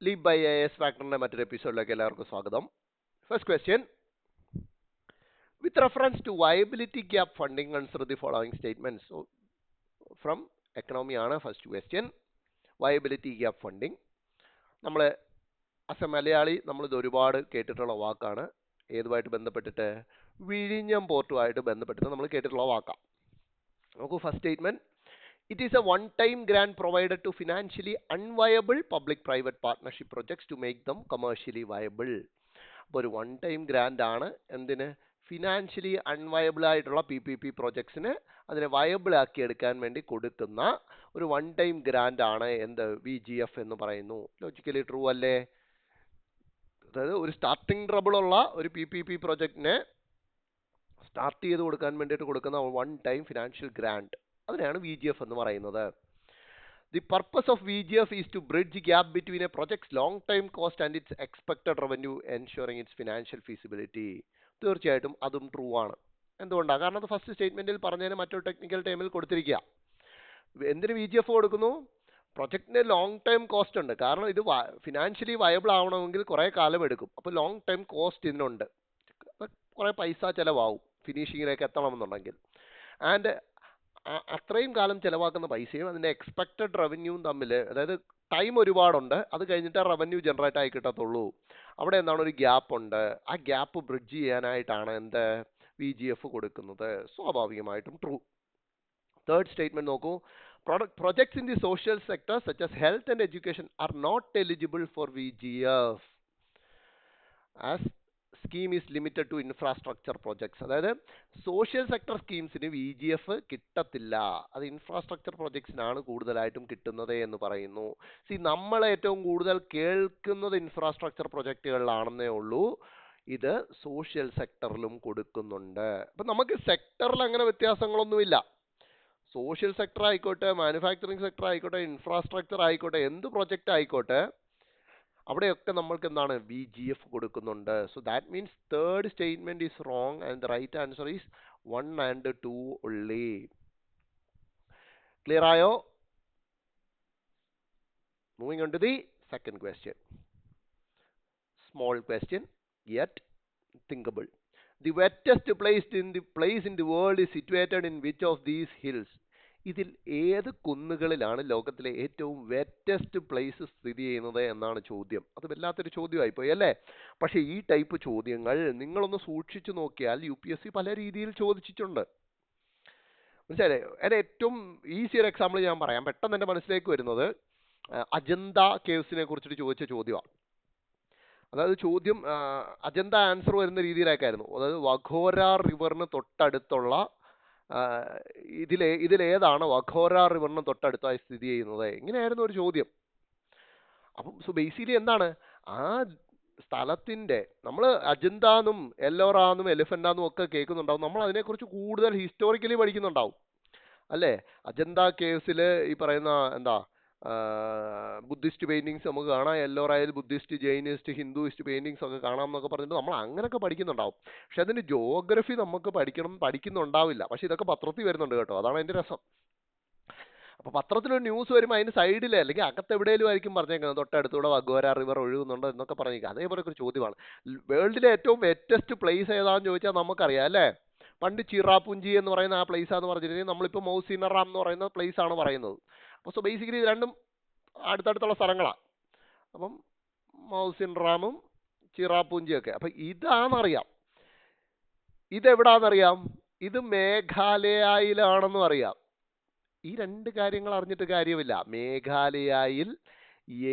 Leap by S ഫാക്ടറിന്റെ മറ്റൊരു എപ്പിസോഡിലേക്ക് എല്ലാവർക്കും സ്വാഗതം. First question, with reference to viability gap funding consider the following statements. From economy ആണ് first question. Viability gap funding നമ്മൾ as a Malayali നമ്മളിത് ഒരുപാട് കേട്ടിട്ടുള്ള വാക്കാണ്. ഏതുമായിട്ട് ബന്ധപ്പെട്ടിട്ട്? വിഴിഞ്ഞം പോർട്ടുമായിട്ട് ബന്ധപ്പെട്ടിട്ട് നമ്മൾ കേട്ടിട്ടുള്ള വാക്കാണ്. നോക്കൂ, first statement, it is a one-time grant provided to financially unviable public-private partnership projects to make them commercially viable. അപ്പോൾ ഒരു വൺ ടൈം ഗ്രാൻഡ് ആണ്. എന്തിന്? ഫിനാൻഷ്യലി അൺവയബിൾ ആയിട്ടുള്ള PPP പ്രോജക്ട്സിന് അതിനെ വയബിൾ ആക്കി എടുക്കാൻ വേണ്ടി കൊടുക്കുന്ന ഒരു വൺ ടൈം ഗ്രാൻഡ് ആണ് എന്ത്? VGF എന്ന് പറയുന്നു. ലോജിക്കലി ട്രൂ അല്ലേ? അതായത് ഒരു സ്റ്റാർട്ടിംഗ് ട്രബിൾ ഉള്ള ഒരു PPP പ്രോജക്റ്റിനെ സ്റ്റാർട്ട് ചെയ്ത് കൊടുക്കാൻ വേണ്ടിയിട്ട് കൊടുക്കുന്ന വൺ ടൈം ഫിനാൻഷ്യൽ ഗ്രാൻഡ്, അതിനാണ് VGF എന്ന് പറയുന്നത്. The purpose of VGF is to bridge gap between a projects long time cost and its expected revenue ensuring its financial feasibility. തീർച്ചയായിട്ടും അതും ട്രൂ ആണ്. എന്തുകൊണ്ടാണ്? കാരണം അത് ഫസ്റ്റ് സ്റ്റേറ്റ്മെന്റിൽ പറഞ്ഞതിന് മറ്റൊരു ടെക്നിക്കൽ ടൈമിൽ കൊടുത്തിരിക്കുക. എന്തിന് VGF കൊടുക്കുന്നു? പ്രൊജക്ടിന് ലോങ് ടൈം കോസ്റ്റ് ഉണ്ട്. കാരണം ഇത് ഫിനാൻഷ്യലി വയബിൾ ആവണമെങ്കിൽ കുറേ കാലം എടുക്കും. അപ്പോൾ ലോങ് ടൈം കോസ്റ്റ് ഇതിനുണ്ട്. കുറേ പൈസ ചിലവാകും ഫിനിഷിങ്ങിലേക്ക് എത്തണമെന്നുണ്ടെങ്കിൽ. ആൻഡ് അത്രയും കാലം ചിലവാക്കുന്ന പൈസയും അതിൻ്റെ എക്സ്പെക്റ്റഡ് റവന്യൂവും തമ്മിൽ, അതായത് ടൈം ഒരുപാടുണ്ട്, അത് കഴിഞ്ഞിട്ട് റവന്യൂ ജനറേറ്റ് ആയി കിട്ടത്തുള്ളൂ. അവിടെ എന്താണ്? ഒരു ഗ്യാപ്പ് ഉണ്ട്. ആ ഗ്യാപ്പ് ബ്രിഡ്ജ് ചെയ്യാനായിട്ടാണ് എന്ത്? VGF കൊടുക്കുന്നത്. സ്വാഭാവികമായിട്ടും ട്രൂ. തേർഡ് സ്റ്റേറ്റ്മെന്റ് നോക്കൂ, projects in the social sector such as health and education are not eligible for VGF as scheme is limited to infrastructure projects. അതായത് സോഷ്യൽ സെക്ടർ സ്കീംസിന് VGF കിട്ടത്തില്ല. അത് infrastructure പ്രൊജക്ട്സിനാണ് കൂടുതലായിട്ടും കിട്ടുന്നത് എന്ന് പറയുന്നു. നമ്മൾ ഏറ്റവും കൂടുതൽ കേൾക്കുന്നത് ഇൻഫ്രാസ്ട്രക്ചർ പ്രൊജക്റ്റുകളിലാണെന്നേ ഉള്ളൂ. ഇത് സോഷ്യൽ സെക്ടറിലും കൊടുക്കുന്നുണ്ട്. അപ്പം നമുക്ക് സെക്ടറിൽ അങ്ങനെ വ്യത്യാസങ്ങളൊന്നുമില്ല. സോഷ്യൽ സെക്ടർ ആയിക്കോട്ടെ, മാനുഫാക്ചറിങ് സെക്ടർ ആയിക്കോട്ടെ, ഇൻഫ്രാസ്ട്രക്ചർ ആയിക്കോട്ടെ, എന്ത് പ്രൊജക്റ്റ് ആയിക്കോട്ടെ, അവിടെയൊക്കെ നമ്മൾക്ക് എന്താണ്? VGF കൊടുക്കുന്നുണ്ട്. So that means third statement is wrong and the right answer is 1 and 2 only. Clear ആയോ? Moving on to the second question. Small question yet thinkable. The wettest place in the world is situated in which of these hills? ഇതിൽ ഏത് കുന്നുകളിലാണ് ലോകത്തിലെ ഏറ്റവും wettest place സ്ഥിതി ചെയ്യുന്നത് എന്നാണ് ചോദ്യം. അത് വല്ലാത്തൊരു ചോദ്യമായിപ്പോയി അല്ലേ? പക്ഷേ ഈ ടൈപ്പ് ചോദ്യങ്ങൾ നിങ്ങളൊന്ന് സൂക്ഷിച്ചു നോക്കിയാൽ UPSC പല രീതിയിൽ ചോദിച്ചിട്ടുണ്ട്. മനസ്സിലായില്ലേ? അതിൻ്റെ ഏറ്റവും ഈസി ഒരു എക്സാമ്പിൾ ഞാൻ പറയാം. പെട്ടെന്ന് എൻ്റെ മനസ്സിലേക്ക് വരുന്നത് അജന്ത കേവ്സിനെ കുറിച്ചിട്ട് ചോദിച്ച ചോദ്യമാണ്. അതായത് ചോദ്യം അജന്ത ആൻസർ വരുന്ന രീതിയിലേക്കായിരുന്നു. അതായത് വഘോര റിവറിന് തൊട്ടടുത്തുള്ള ഇതിലേതാണ് വഘോര റിവറിന് തൊട്ടടുത്തായി സ്ഥിതി ചെയ്യുന്നത്? ഇങ്ങനെയായിരുന്നു ഒരു ചോദ്യം. അപ്പം ബേസിക്കലി എന്താണ് ആ സ്ഥലത്തിന്റെ, നമ്മൾ അജന്താന്നും എല്ലോറാന്നും എലിഫന്റാന്നും ഒക്കെ കേൾക്കുന്നുണ്ടാവും. നമ്മൾ അതിനെക്കുറിച്ച് കൂടുതൽ ഹിസ്റ്റോറിക്കലി പഠിക്കുന്നുണ്ടാവും അല്ലേ? അജന്ത കേവ്സിൽ ഈ പറയുന്ന എന്താ ബുദ്ധിസ്റ്റ് പെയിന്റിങ്സ് നമുക്ക് കാണാം. എല്ലോറയിൽ ബുദ്ധിസ്റ്റ്, ജൈനിസ്റ്റ്, ഹിന്ദുയിസ്റ്റ് പെയിന്റിങ്സ് ഒക്കെ കാണാം എന്നൊക്കെ പറഞ്ഞിട്ട് നമ്മൾ അങ്ങനെയൊക്കെ പഠിക്കുന്നുണ്ടാവും. പക്ഷെ അതിന്റെ ജോഗ്രഫി നമുക്ക് പഠിക്കുന്നുണ്ടാവില്ല. പക്ഷെ ഇതൊക്കെ പത്രത്തിൽ വരുന്നുണ്ട് കേട്ടോ. അതാണ് അതിന്റെ രസം. അപ്പൊ പത്രത്തിലൊരു ന്യൂസ് വരുമ്പോൾ അതിന്റെ സൈഡിൽ അല്ലെങ്കിൽ അകത്തെവിടെയും ആയിരിക്കും പറഞ്ഞേക്കുന്നത് തൊട്ടടുത്തൂടെ വഘോര റിവർ ഒഴുകുന്നുണ്ടോ എന്നൊക്കെ പറഞ്ഞേക്കുക. അതേപോലെ ഒരു ചോദ്യമാണ്. വേൾഡിലെ ഏറ്റവും വെറ്റസ്റ്റ് പ്ലേസ് ഏതാണെന്ന് ചോദിച്ചാൽ നമുക്കറിയാം അല്ലേ? പണ്ട് ചിറാപുഞ്ചി എന്ന് പറയുന്ന ആ പ്ലേസ് ആണെന്ന് പറഞ്ഞിട്ടുണ്ടെങ്കിൽ നമ്മളിപ്പോൾ മൗസിനറാം എന്ന് പറയുന്ന പ്ലേസ് ആണ് പറയുന്നത്. അപ്പോൾ ബേസിക്കലി ഇത് രണ്ടും അടുത്തടുത്തുള്ള സ്ഥലങ്ങളാണ്. അപ്പം മൗസിൻറാമും ചിറാപുഞ്ചിയൊക്കെ. അപ്പം ഇതാണെന്നറിയാം. ഇതെവിടാന്നറിയാം? ഇത് മേഘാലയയിലാണെന്നും അറിയാം. ഈ രണ്ട് കാര്യങ്ങൾ അറിഞ്ഞിട്ട് കാര്യമില്ല. മേഘാലയയിൽ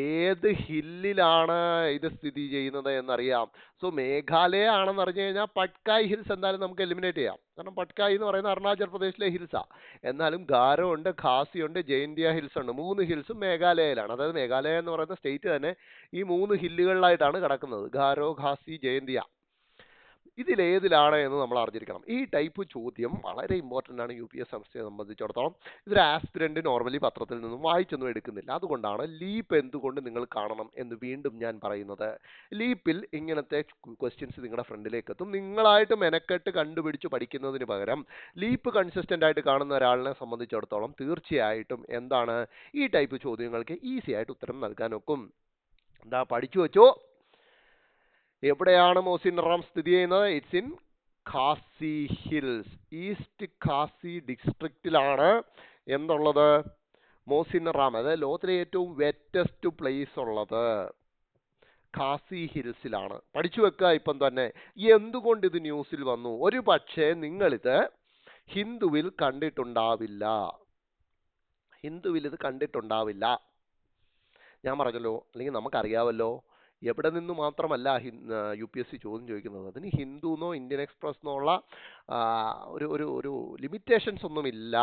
ഏത് ഹില്ലിലാണ് ഇത് സ്ഥിതി ചെയ്യുന്നത് എന്നറിയാം. സോ മേഘാലയ ആണെന്ന് അറിഞ്ഞു കഴിഞ്ഞാൽ പട്കായ് ഹിൽസ് എന്തായാലും നമുക്ക് എലിമിനേറ്റ് ചെയ്യാം. കാരണം പട്കായ് എന്ന് പറയുന്ന അരുണാചൽ പ്രദേശിലെ ഹിൽസാണ്. എന്നാലും ഗാരോ ഉണ്ട്, ഖാസി ഉണ്ട്, ജൈന്തിയ ഹിൽസ് ഉണ്ട്. 3 ഹിൽസും മേഘാലയയിലാണ്. അതായത് മേഘാലയ എന്ന് പറയുന്ന സ്റ്റേറ്റ് തന്നെ ഈ 3 ഹില്ലുകളിലായിട്ടാണ് കിടക്കുന്നത്. ഗാരോ, ഖാസി, ജൈന്തിയ. ഇതിലേതിലാണ് എന്ന് നമ്മൾ അറിഞ്ഞിരിക്കണം. ഈ ടൈപ്പ് ചോദ്യം വളരെ ഇമ്പോർട്ടൻ്റ് ആണ് UPSC സംബന്ധിച്ചിടത്തോളം. ഇതൊരു ആസ്പിരന്റ് നോർമലി പത്രത്തിൽ നിന്നും വായിച്ചൊന്നും എടുക്കുന്നില്ല. അതുകൊണ്ടാണ് ലീപ്പ് എന്തുകൊണ്ട് നിങ്ങൾ കാണണം എന്ന് വീണ്ടും ഞാൻ പറയുന്നത്. ലീപ്പിൽ ഇങ്ങനത്തെ ക്വസ്റ്റ്യൻസ് നിങ്ങളുടെ ഫ്രണ്ടിലേക്ക് എത്തും. നിങ്ങളായിട്ട് മെനക്കെട്ട് കണ്ടുപിടിച്ച് പഠിക്കുന്നതിന് പകരം ലീപ്പ് കൺസിസ്റ്റന്റ് ആയിട്ട് കാണുന്ന ഒരാളിനെ സംബന്ധിച്ചിടത്തോളം തീർച്ചയായിട്ടും എന്താണ് ഈ ടൈപ്പ് ചോദ്യങ്ങൾക്ക് ഈസി ആയിട്ട് ഉത്തരം നൽകാൻ ഒക്കും. എന്താ പഠിച്ചു വെച്ചു. എവിടെയാണ് മോസിൻ റാം സ്ഥിതി ചെയ്യുന്നത്? It's in Khasi hills, east Khasi ഡിസ്ട്രിക്റ്റിലാണ് എന്നുള്ളത് മോസിൻ റാം, അതായത് ലോകത്തിലെ ഏറ്റവും വെറ്റസ്റ്റ് പ്ലേസ് ഉള്ളത് ഖാസി ഹിൽസിലാണ്. പഠിച്ചു വെക്കുക ഇപ്പം തന്നെ. എന്തുകൊണ്ട് ഇത് ന്യൂസിൽ വന്നു? ഒരു പക്ഷേ നിങ്ങളിത് ഹിന്ദുവിൽ കണ്ടിട്ടുണ്ടാവില്ല, ഹിന്ദുവിൽ ഇത് കണ്ടിട്ടുണ്ടാവില്ല. ഞാൻ പറഞ്ഞല്ലോ, അല്ലെങ്കിൽ നമുക്കറിയാമല്ലോ, എവിടെ നിന്ന് മാത്രമല്ല UPSC ചോദ്യം ചോദിക്കുന്നത്. അതിന് ഹിന്ദുന്നോ ഇന്ത്യൻ എക്സ്പ്രസ് എന്നുള്ള ഒരു ഒരു ഒരു ലിമിറ്റേഷൻസ് ഒന്നുമില്ല.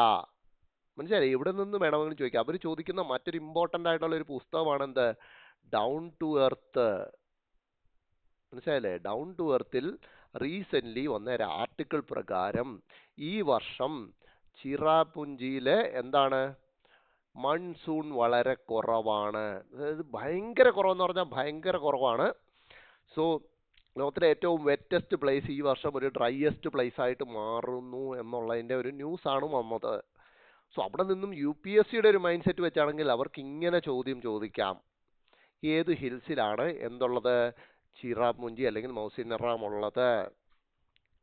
മനസ്സിലായി? എവിടെ നിന്ന് വേണമെങ്കിലും ചോദിക്കാം. അവർ ചോദിക്കുന്ന മറ്റൊരു ഇമ്പോർട്ടൻ്റ് ആയിട്ടുള്ള ഒരു പുസ്തകമാണ് എന്ത്? Down to earth. മനസ്സിലായില്ലേ? ഡൗൺ ടു എർത്തിൽ റീസെൻ്റ്ലി വന്ന ഒരു ആർട്ടിക്കിൾ പ്രകാരം ഈ വർഷം ചിറാപുഞ്ചിയിലെ എന്താണ് മൺസൂൺ വളരെ കുറവാണ്. അതായത് ഭയങ്കര കുറവെന്ന് പറഞ്ഞാൽ ഭയങ്കര കുറവാണ്. സോ ലോകത്തിലെ ഏറ്റവും വെറ്റസ്റ്റ് പ്ലേസ് ഈ വർഷം ഒരു ഡ്രൈയസ്റ്റ് പ്ലേസ് ആയിട്ട് മാറുന്നു എന്നുള്ളതിൻ്റെ ഒരു ന്യൂസാണ് വന്നത്. സോ അവിടെ നിന്നും UPSCയുടെ ഒരു മൈൻഡ് സെറ്റ് വെച്ചാണെങ്കിൽ അവർക്ക് ഇങ്ങനെ ചോദ്യം ചോദിക്കാം, ഏത് ഹിൽസിലാണ് എന്തുള്ളത്? ചിറാപുഞ്ചി അല്ലെങ്കിൽ മൗസിൻ റാം ഉള്ളത്.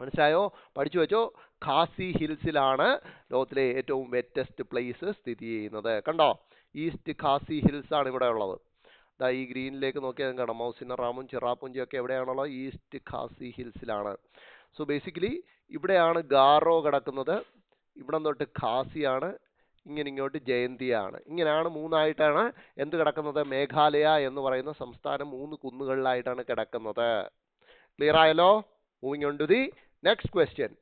മനസ്സിലായോ? പഠിച്ചു വെച്ചോ. ഖാസി ഹിൽസിലാണ് ലോകത്തിലെ ഏറ്റവും വെറ്റസ്റ്റ് പ്ലേസ് സ്ഥിതി ചെയ്യുന്നത്. കണ്ടോ? ഈസ്റ്റ് ഖാസി ഹിൽസ് ആണ് ഇവിടെ ഉള്ളത്. ദാ ഈ ഗ്രീനിലേക്ക് നോക്കിയാൽ കാണാം മൗസിൻ റാമും ചിറാപുഞ്ചിയും ഒക്കെ എവിടെയാണുള്ളത്? ഈസ്റ്റ് ഖാസി ഹിൽസിലാണ്. സോ ബേസിക്കലി ഇവിടെയാണ് ഗാറോ കിടക്കുന്നത്, ഇവിടെ തൊട്ട് ഖാസിയാണ്, ഇങ്ങനെ ഇങ്ങോട്ട് ജയന്തിയാണ്. ഇങ്ങനെയാണ് മൂന്നായിട്ടാണ് എന്ത് കിടക്കുന്നത്? മേഘാലയ എന്ന് പറയുന്ന സംസ്ഥാനം 3 കുന്നുകളിലായിട്ടാണ് കിടക്കുന്നത്. ക്ലിയർ ആയല്ലോ? Moving on to the next question.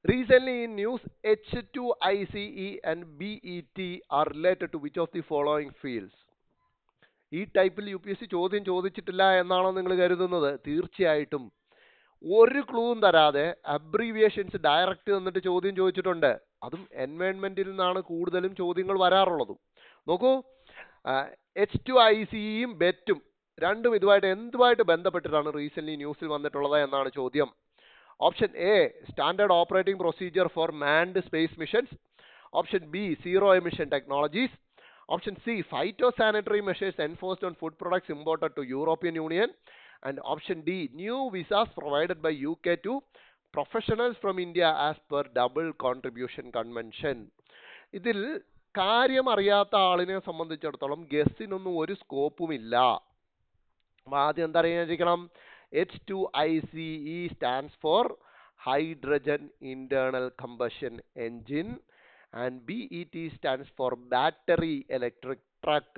Recently in news, H2ICE and BET are related to which of the following fields? ഈ ടൈപ്പിൽ UPSC ചോദ്യം ചോദിച്ചിട്ടില്ല എന്നാണോ നിങ്ങൾ കരുതുന്നത്? തീർച്ചയായിട്ടും ഒരു ക്ലൂവും തരാതെ അബ്രീവിയേഷൻസ് ഡയറക്റ്റ് തന്നിട്ട് ചോദ്യം ചോദിച്ചിട്ടുണ്ട്. അതും എൻവയോൺമെന്റിൽ നിന്നാണ് കൂടുതലും ചോദ്യങ്ങൾ വരാറുള്ളതും. നോക്കൂ, H2ICEയും ബെറ്റും രണ്ടും ഇതുമായിട്ട് എന്തുമായിട്ട് ബന്ധപ്പെട്ടിട്ടാണ് റീസെന്റ് ന്യൂസിൽ വന്നിട്ടുള്ളത് എന്നാണ് ചോദ്യം. Option A standard operating procedure for manned space missions. Option B zero emission technologies. Option C phyto sanitary measures enforced on food products imported to European Union. And option D new visas provided by UK to professionals from India as per double contribution convention. ഇതിൽ കാര്യം അറിയാത്ത ആളിനെ സംബന്ധിച്ചിടത്തോളം ഗസ്സിനൊന്നും ഒരു സ്കോപ്പുമില്ല. അപ്പോൾ ആദ്യം എന്താ അറിയാതിരിക്കണം? H2ICE stands for hydrogen internal combustion engine and BET stands for battery electric truck.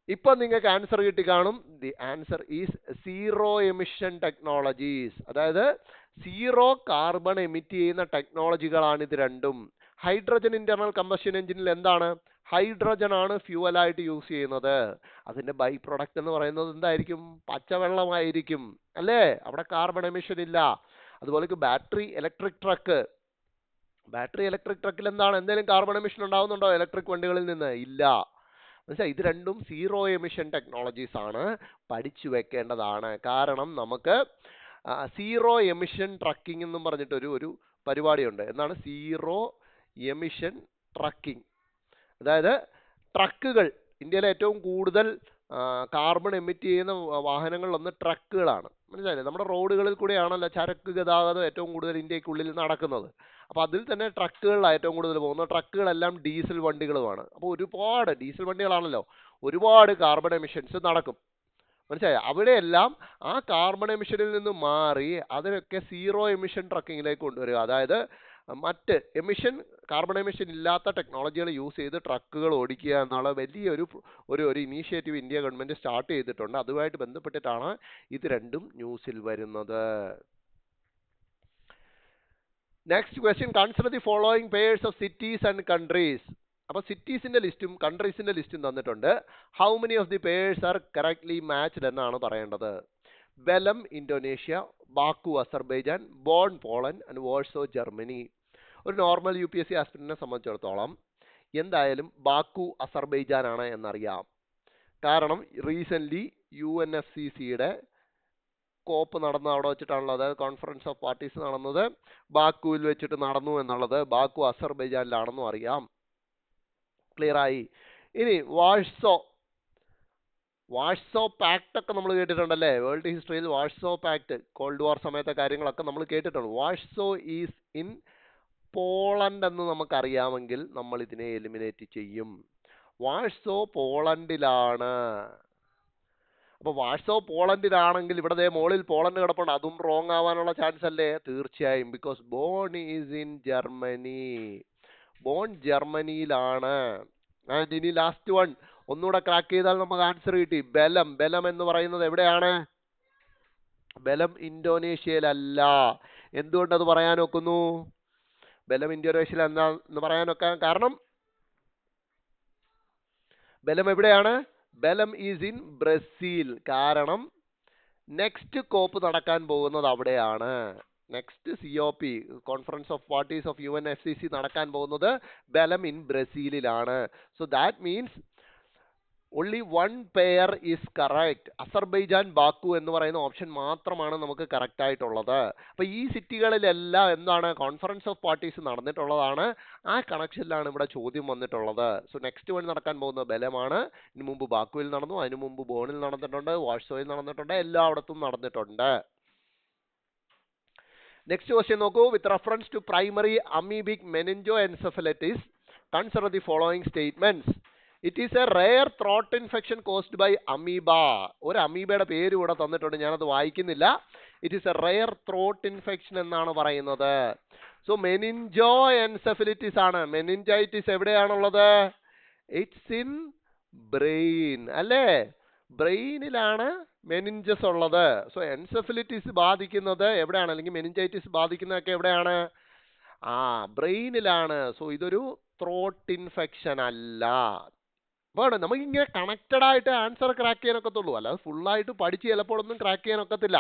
ഇപ്പൊ നിങ്ങൾക്ക് ആൻസർ കിട്ടി കാണും. The answer is zero emission technologies. അതായത് സീറോ കാർബൺ എമിറ്റ് ചെയ്യുന്ന ടെക്നോളജികളാണ് ഇത് രണ്ടും. ഹൈഡ്രജൻ ഇന്റർണൽ കമ്പഷൻ എഞ്ചിനിൽ എന്താണ്? ഹൈഡ്രജൻ ആണ് ഫ്യൂവലായിട്ട് യൂസ് ചെയ്യുന്നത്. അതിന്റെ ബൈ പ്രൊഡക്റ്റ് എന്ന് പറയുന്നത് എന്തായിരിക്കും? പച്ചവെള്ളമായിരിക്കും, അല്ലേ? അവിടെ കാർബൺ എമിഷൻ ഇല്ല. അതുപോലെ battery electric truck, battery electric ട്രക്കിൽ എന്താണ്? എന്തെങ്കിലും കാർബൺ എമിഷൻ ഉണ്ടാവുന്നുണ്ടോ ഇലക്ട്രിക് വണ്ടികളിൽ നിന്ന്? ഇല്ല. മനസ്സിലായി? ഇത് രണ്ടും സീറോ എമിഷൻ ടെക്നോളജീസ് ആണ്, പഠിച്ചു വെക്കേണ്ടതാണ്. കാരണം നമുക്ക് സീറോ എമിഷൻ ട്രക്കിംഗ് എന്നും പറഞ്ഞിട്ട് ഒരു പരിപാടിയുണ്ട്. എന്താണ് സീറോ എമിഷൻ ട്രക്കിംഗ്? അതായത് ട്രക്കുകൾ, ഇന്ത്യയിലെ ഏറ്റവും കൂടുതൽ കാർബൺ എമിറ്റ് ചെയ്യുന്ന വാഹനങ്ങളിലൊന്ന് ട്രക്കുകളാണ്. മനസ്സിലായില്ലേ? നമ്മുടെ റോഡുകളിൽ കൂടെയാണല്ലോ ചരക്ക് ഗതാഗതം ഏറ്റവും കൂടുതൽ ഇന്ത്യക്കുള്ളിൽ നടക്കുന്നത്. അപ്പോൾ അതിൽ തന്നെ ട്രക്കുകളിലാണ് ഏറ്റവും കൂടുതൽ പോകുന്നത്. ട്രക്കുകളെല്ലാം ഡീസൽ വണ്ടികളുമാണ്. അപ്പോൾ ഒരുപാട് ഡീസൽ വണ്ടികളാണല്ലോ, ഒരുപാട് കാർബൺ എമിഷൻസ് നടക്കും. മനസ്സിലായോ? അവിടെയെല്ലാം ആ കാർബൺ എമിഷനിൽ നിന്ന് മാറി അതിനൊക്കെ സീറോ എമിഷൻ ട്രക്കിങ്ങിലേക്ക് കൊണ്ടുവരിക. അതായത് മറ്റ് കാർബൺ എമിഷൻ ഇല്ലാത്ത ടെക്നോളജികൾ യൂസ് ചെയ്ത് ട്രക്കുകൾ ഓടിക്കുക എന്നുള്ള വലിയൊരു ഇനീഷ്യേറ്റീവ് ഇന്ത്യ ഗവൺമെന്റ് സ്റ്റാർട്ട് ചെയ്തിട്ടുണ്ട്. അതുമായിട്ട് ബന്ധപ്പെട്ടിട്ടാണ് ഇത് രണ്ടും ന്യൂസിൽ വരുന്നത്. Next question, consider the following pairs of cities and countries. അപ്പോൾ സിറ്റീസിന്റെ ലിസ്റ്റും കൺട്രീസിന്റെ ലിസ്റ്റും തന്നിട്ടുണ്ട്. How many of the pairs are correctly matched എന്നാണ് പറയേണ്ടത്. Belem Indonesia, Baku Azerbaijan, Bonn Poland and Warsaw Germany. ഒരു നോർമൽ UPSC ആസ്പിരന്റിനെ സംബന്ധിച്ചിടത്തോളം എന്തായാലും ബാക്കു അസർബൈജാൻ ആണ് എന്നറിയാം. കാരണം റീസെന്റ് UNFCCയുടെ കോപ്പ് നടന്ന അവിടെ വെച്ചിട്ടാണല്ലോ, അതായത് കോൺഫറൻസ് ഓഫ് പാർട്ടീസ് നടന്നത് ബാക്കുവിൽ വെച്ചിട്ട് നടന്നു എന്നുള്ളത്. ബാക്കു അസർബൈജാനിലാണെന്നും അറിയാം. ക്ലിയർ ആയി. ഇനി വാഴ്സോ പാക്ട് ഒക്കെ നമ്മൾ കേട്ടിട്ടുണ്ടല്ലേ? വേൾഡ് ഹിസ്റ്ററിയിൽ വാഴ്സോ പാക്ട്, കോൾഡ് വാർ സമയത്തെ കാര്യങ്ങളൊക്കെ നമ്മൾ കേട്ടിട്ടുണ്ട്. വാഴ്സോ ഈസ് ഇൻ പോളണ്ട് എന്ന് നമുക്കറിയാമെങ്കിൽ നമ്മൾ ഇതിനെ എലിമിനേറ്റ് ചെയ്യും. വാഴ്സോ പോളണ്ടിലാണ്. അപ്പൊ വാഴ്സോ പോളണ്ടിലാണെങ്കിൽ ഇവിടെ ദേ മോളിൽ പോളണ്ട് കിടപ്പുണ്ട്, അതും റോങ് ആവാനുള്ള ചാൻസ് അല്ലേ? തീർച്ചയായും. Because Bonn is in Germany. Bonn ജർമ്മനിയിലാണ്. ആൻഡ് ഇനി ലാസ്റ്റ് വൺ ഒന്നുകൂടെ ക്രാക്ക് ചെയ്താൽ നമുക്ക് ആൻസർ കിട്ടി. ബലം എന്ന് പറയുന്നത് എവിടെയാണ്? ബലം ഇന്തോനേഷ്യയിലല്ല. എന്തുകൊണ്ടത് പറയാൻ ഒക്കുന്നു? ബലം ഇന്തോനേഷ്യയിൽ എന്ന് പറയാനൊക്കെ കാരണം ബലം എവിടെയാണ്? Belem is in Brazil. കാരണം നെക്സ്റ്റ് കോപ്പ് നടക്കാൻ പോകുന്നത് അവിടെയാണ്. Next COP, conference of parties of UNFCCC നടക്കാൻ പോകുന്നത് ബലം ഇൻ ബ്രസീലിലാണ്. So that means only one pair is correct. Azerbaijan, Baku എന്ന് പറയുന്ന ഓപ്ഷൻ മാത്രമാണ് നമുക്ക് കറക്റ്റ് ആയിട്ടുള്ളത്. അപ്പൊ ഈ സിറ്റികളിലെല്ലാം എന്താണ്? കോൺഫറൻസ് ഓഫ് പാർട്ടീസ് നടന്നിട്ടുള്ളതാണ്. ആ കണക്ഷനിലാണ് ഇവിടെ ചോദ്യം വന്നിട്ടുള്ളത്. സോ നെക്സ്റ്റ് വൺ നടക്കാൻ പോകുന്നത് ബലമാണ്. ഇതിനു മുമ്പ് ബാക്കുവിൽ നടന്നു, അതിനു മുമ്പ് ബോണിൽ നടന്നിട്ടുണ്ട്, വാഴ്സോയിൽ നടന്നിട്ടുണ്ട്, എല്ലായിടത്തും നടന്നിട്ടുണ്ട്. നെക്സ്റ്റ് ക്വസ്റ്റ്യൻ നോക്കൂ. With reference to primary amoebic meningoencephalitis consider the following statements. It is a rare throat infection caused by amoeba. ഒരു അമീബയുടെ പേര് ഇവിടെ തന്നിട്ടുണ്ട്, ഞാനത് വായിക്കുന്നില്ല. It is a rare throat infection എന്നാണ് പറയുന്നത്. സോ മെനിഞ്ചോ എൻസെഫലിറ്റിസ് ആണ്. മെനിഞ്ചൈറ്റിസ് എവിടെയാണുള്ളത്? ഇറ്റ്സ് ഇൻ ബ്രെയിൻ അല്ലേ? ബ്രെയിനിലാണ് മെനിഞ്ചസ് ഉള്ളത്. സോ എൻസെഫലിറ്റിസ് ബാധിക്കുന്നത് എവിടെയാണ്? അല്ലെങ്കിൽ മെനിഞ്ചൈറ്റിസ് ബാധിക്കുന്നതൊക്കെ എവിടെയാണ്? ബ്രെയിനിലാണ്. സോ ഇതൊരു ത്രോട്ട് ഇൻഫെക്ഷൻ അല്ല. വേണം നമുക്കിങ്ങനെ കണക്റ്റഡ് ആയിട്ട് ആൻസർ ക്രാക്ക് ചെയ്യാനൊക്കത്തുള്ളൂ, അല്ലാതെ ഫുള്ളായിട്ട് പഠിച്ച് ചിലപ്പോഴൊന്നും ക്രാക്ക് ചെയ്യാനൊക്കത്തില്ല.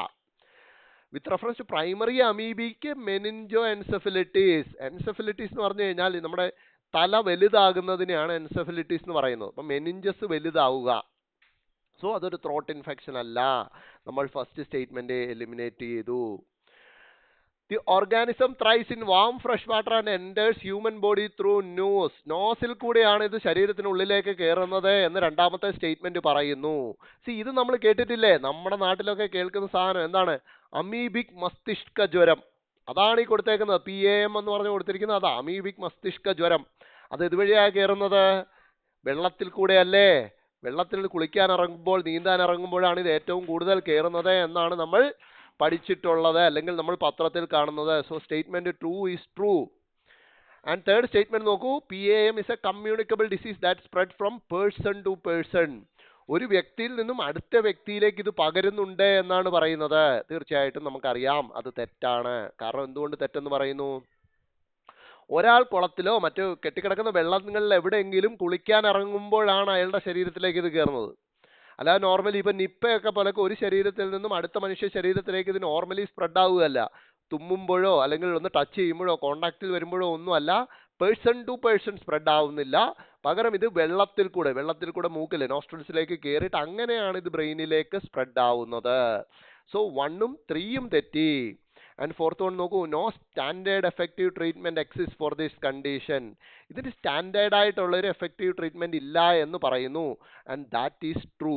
With reference to primary amoebic meningoencephalitis. Encephalitis എന്ന് പറഞ്ഞു കഴിഞ്ഞാൽ നമ്മുടെ തല വലുതാകുന്നതിനെയാണ് എൻസെഫലിറ്റീസ് എന്ന് പറയുന്നത്. അപ്പം മെനിഞ്ചസ് വലുതാവുക. സോ അതൊരു ത്രോട്ട് ഇൻഫെക്ഷൻ അല്ല. നമ്മൾ ഫസ്റ്റ് സ്റ്റേറ്റ്മെന്റ് എലിമിനേറ്റ് ചെയ്തു. The organism thrives in warm fresh water and enters human body through nose. Nozzle കൂടെയാണ് ഇത് ശരീരത്തിനുള്ളിലേക്ക് കയറുന്നത് എന്ന് രണ്ടാമത്തെ സ്റ്റേറ്റ്മെന്റ് പറയുന്നു. ഇത് നമ്മൾ കേട്ടിട്ടില്ലേ? നമ്മുടെ നാട്ടിലൊക്കെ കേൾക്കുന്ന സാധനം എന്താണ്? അമീബിക് മസ്തിഷ്ക ജ്വരം. അതാണ് ഈ കൊടുത്തേക്കുന്നത്. PAM എന്ന് പറഞ്ഞു കൊടുത്തിരിക്കുന്നത് അതാ, അമീബിക് മസ്തിഷ്ക ജ്വരം. അത് ഇതുവഴിയാണ് കയറുന്നത്? വെള്ളത്തിൽ കൂടെയല്ലേ? വെള്ളത്തിൽ കുളിക്കാൻ ഇറങ്ങുമ്പോൾ, നീന്താൻ ഇറങ്ങുമ്പോഴാണ് ഇത് ഏറ്റവും കൂടുതൽ കയറുന്നത് എന്നാണ് നമ്മൾ പഠിച്ചിട്ടുള്ളത്, അല്ലെങ്കിൽ നമ്മൾ പത്രത്തിൽ കാണുന്നത്. So statement 2 is true. And third statement നോക്കൂ. PAM is a communicable disease that spread from person to person. ഒരു വ്യക്തിയിൽ നിന്നും അടുത്ത വ്യക്തിയിലേക്ക് ഇത് പകരുന്നുണ്ട് എന്നാണ് പറയുന്നത്. തീർച്ചയായിട്ടും നമുക്കറിയാം അത് തെറ്റാണ്. കാരണം എന്തുകൊണ്ട് തെറ്റെന്ന് പറയുന്നു? ഒരാൾ കുളത്തിലോ മറ്റു കെട്ടിക്കിടക്കുന്ന വെള്ളങ്ങളിൽ എവിടെയെങ്കിലും കുളിക്കാൻ ഇറങ്ങുമ്പോഴാണ് അയാളുടെ ശരീരത്തിലേക്ക് ഇത് കയറുന്നത്. അല്ലാതെ നോർമലി ഇപ്പം നിപ്പയൊക്കെ പോലൊക്കെ ഒരു ശരീരത്തിൽ നിന്നും അടുത്ത മനുഷ്യ ശരീരത്തിലേക്ക് ഇത് നോർമലി സ്പ്രെഡ് ആവുകയല്ല. തുമ്മുമ്പോഴോ അല്ലെങ്കിൽ ഒന്ന് ടച്ച് ചെയ്യുമ്പോഴോ കോണ്ടാക്റ്റിൽ വരുമ്പോഴോ ഒന്നുമല്ല, പേഴ്സൺ ടു പേഴ്സൺ സ്പ്രെഡ് ആവുന്നില്ല. പകരം ഇത് വെള്ളത്തിൽ കൂടെ മൂക്കിൽ നോസ്ട്രൽസിലേക്ക് കയറിയിട്ട് അങ്ങനെയാണ് ഇത് ബ്രെയിനിലേക്ക് സ്പ്രെഡ് ആവുന്നത്. സോ 1ഉം 3യും തെറ്റി. ആൻഡ് ഫോർത്ത് വൺ നോക്കൂ. No standard effective treatment exist for this condition. ഇതിന് സ്റ്റാൻഡേർഡ് ആയിട്ടുള്ള ഒരു എഫക്റ്റീവ് ട്രീറ്റ്മെന്റ് ഇല്ല എന്ന് പറയുന്നു. ആൻഡ് ദാറ്റ് ഈസ് ട്രൂ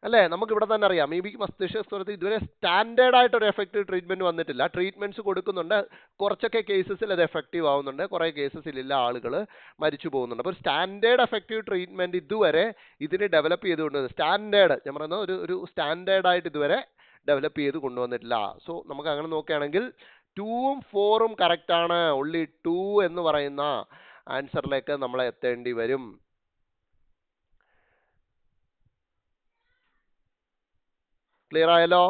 അല്ലേ? നമുക്ക് ഇവിടെ തന്നെ അറിയാം, അമീബിക് മസ്തിഷ്ക ജ്വരത്തിൽ ഇതുവരെ സ്റ്റാൻഡേർഡ് ആയിട്ടൊരു എഫക്റ്റീവ് ട്രീറ്റ്മെന്റ് വന്നിട്ടില്ല. ട്രീറ്റ്മെന്റ്സ് കൊടുക്കുന്നുണ്ട്, കുറച്ചൊക്കെ കേസസിൽ അത് എഫക്റ്റീവ് ആവുന്നുണ്ട്, കുറേ കേസസിൽ ഇല്ല, ആളുകൾ മരിച്ചു പോകുന്നുണ്ട്. അപ്പോൾ സ്റ്റാൻഡേർഡ് എഫക്റ്റീവ് ട്രീറ്റ്മെന്റ് ഇതുവരെ ഇതിന് ഡെവലപ്പ് ചെയ്തുകൊണ്ട് സ്റ്റാൻഡേർഡ്, ഞാൻ പറയുന്നത് ഒരു സ്റ്റാൻഡേർഡ് ആയിട്ട് ഇതുവരെ ഡെവലപ്പ് ചെയ്ത് കൊണ്ടുവന്നിട്ടില്ല. സോ നമുക്ക് അങ്ങനെ നോക്കുകയാണെങ്കിൽ 2ഉം 4ഉം കറക്റ്റ് ആണ്. only 2 എന്ന് പറയുന്ന ആൻസറിലേക്ക് നമ്മൾ എത്തേണ്ടി വരും. ക്ലിയർ ആയല്ലോ?